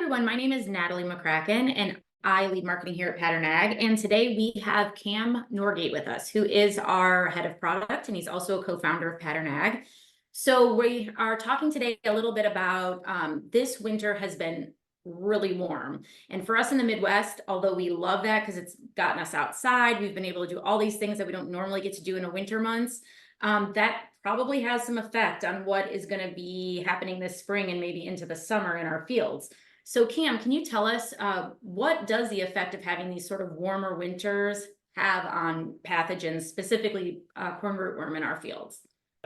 everyone, my name is Natalie McCracken and I lead marketing here at Pattern Ag. And today we have Cam Norgate with us, who is our head of product, and he's also a co-founder of Pattern Ag. So we are talking today a little bit about this winter has been really warm. And for us in the Midwest, although we love that because it's gotten us outside, we've been able to do all these things that we don't normally get to do in the winter months. That probably has some effect on what is going to be happening this spring and maybe into the summer in our fields. So Cam, can you tell us what does the effect of having these sort of warmer winters have on pathogens, specifically corn rootworm in our fields?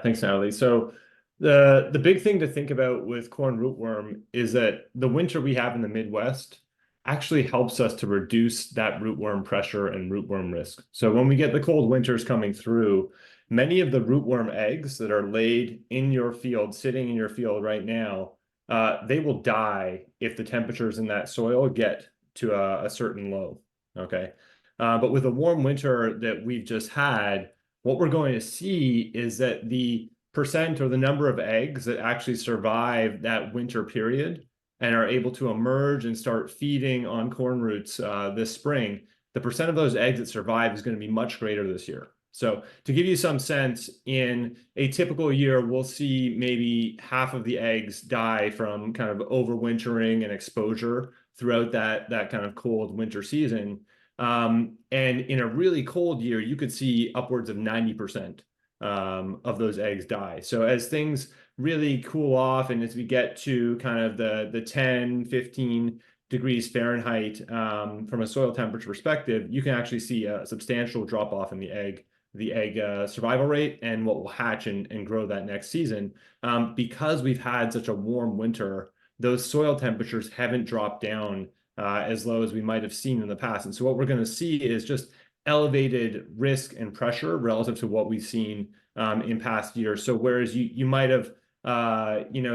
Thanks, Natalie. So the big thing to think about with corn rootworm is that the winter we have in the Midwest actually helps us to reduce that rootworm pressure and rootworm risk. So when we get the cold winters coming through, many of the rootworm eggs that are laid in your field, sitting in your field right now, they will die if the temperatures in that soil get to a certain low, okay? But with a warm winter that we've just had, what we're going to see is that the percent or the number of eggs that actually survive that winter period and are able to emerge and start feeding on corn roots this spring, the percent of those eggs that survive is going to be much greater this year. So to give you some sense, in a typical year, we'll see maybe half of the eggs die from kind of overwintering and exposure throughout that kind of cold winter season. And in a really cold year, you could see upwards of 90% of those eggs die. So as things really cool off and as we get to kind of the 10, 15 degrees Fahrenheit from a soil temperature perspective, you can actually see a substantial drop off in the egg survival rate and what will hatch and grow that next season. Because we've had such a warm winter, those soil temperatures haven't dropped down as low as we might have seen in the past. And so what we're going to see is just elevated risk and pressure relative to what we've seen in past years. So whereas you might have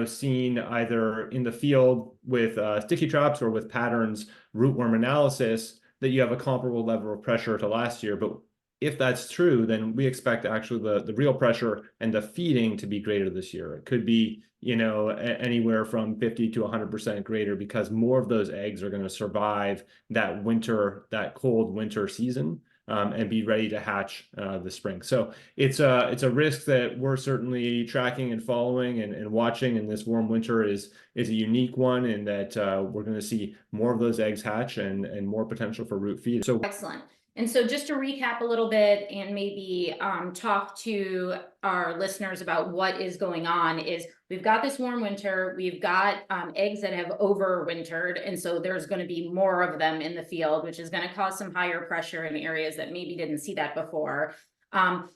seen either in the field with sticky traps or with Pattern's rootworm analysis that you have a comparable level of pressure to last year. But if that's true, then we expect actually the real pressure and the feeding to be greater this year. It could be, anywhere from 50 to 100% greater because more of those eggs are going to survive that cold winter season and be ready to hatch this spring. So it's a risk that we're certainly tracking and following and watching. And this warm winter is a unique one in that we're going to see more of those eggs hatch and more potential for root feed. So excellent. And so just to recap a little bit and maybe talk to our listeners about what is going on is we've got this warm winter, we've got eggs that have overwintered, and so there's going to be more of them in the field, which is going to cause some higher pressure in areas that maybe didn't see that before.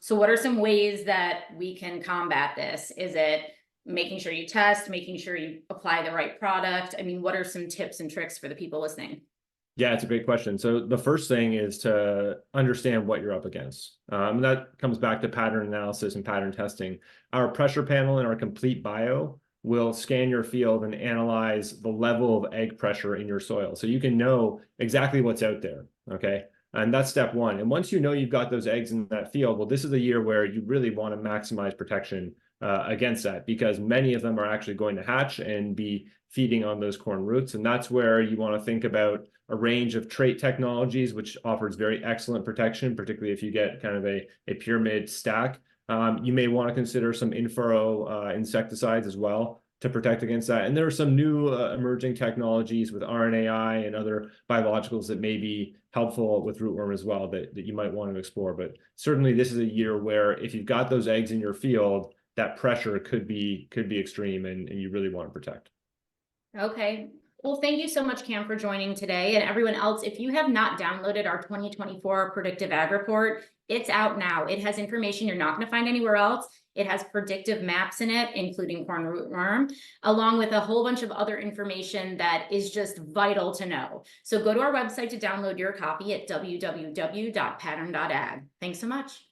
So what are some ways that we can combat this? Is it making sure you test, making sure you apply the right product? I mean, what are some tips and tricks for the people listening? Yeah, it's a great question. So the first thing is to understand what you're up against. And that comes back to pattern analysis and pattern testing. Our pressure panel and our complete bio will scan your field and analyze the level of egg pressure in your soil. So you can know exactly what's out there, okay? And that's step one. And once you know you've got those eggs in that field, well, this is a year where you really want to maximize protection against that because many of them are actually going to hatch and be feeding on those corn roots. And that's where you want to think about a range of trait technologies, which offers very excellent protection, particularly if you get kind of a pyramid stack. You may want to consider some in-furrow insecticides as well to protect against that. And there are some new emerging technologies with RNAi and other biologicals that may be helpful with rootworm as well that you might want to explore. But certainly this is a year where if you've got those eggs in your field, that pressure could be extreme and you really want to protect. Okay. Well, thank you so much, Cam, for joining today. And everyone else, if you have not downloaded our 2024 Predictive Ag Report, it's out now. It has information you're not going to find anywhere else. It has predictive maps in it, including corn rootworm, along with a whole bunch of other information that is just vital to know. So go to our website to download your copy at www.pattern.ag. Thanks so much.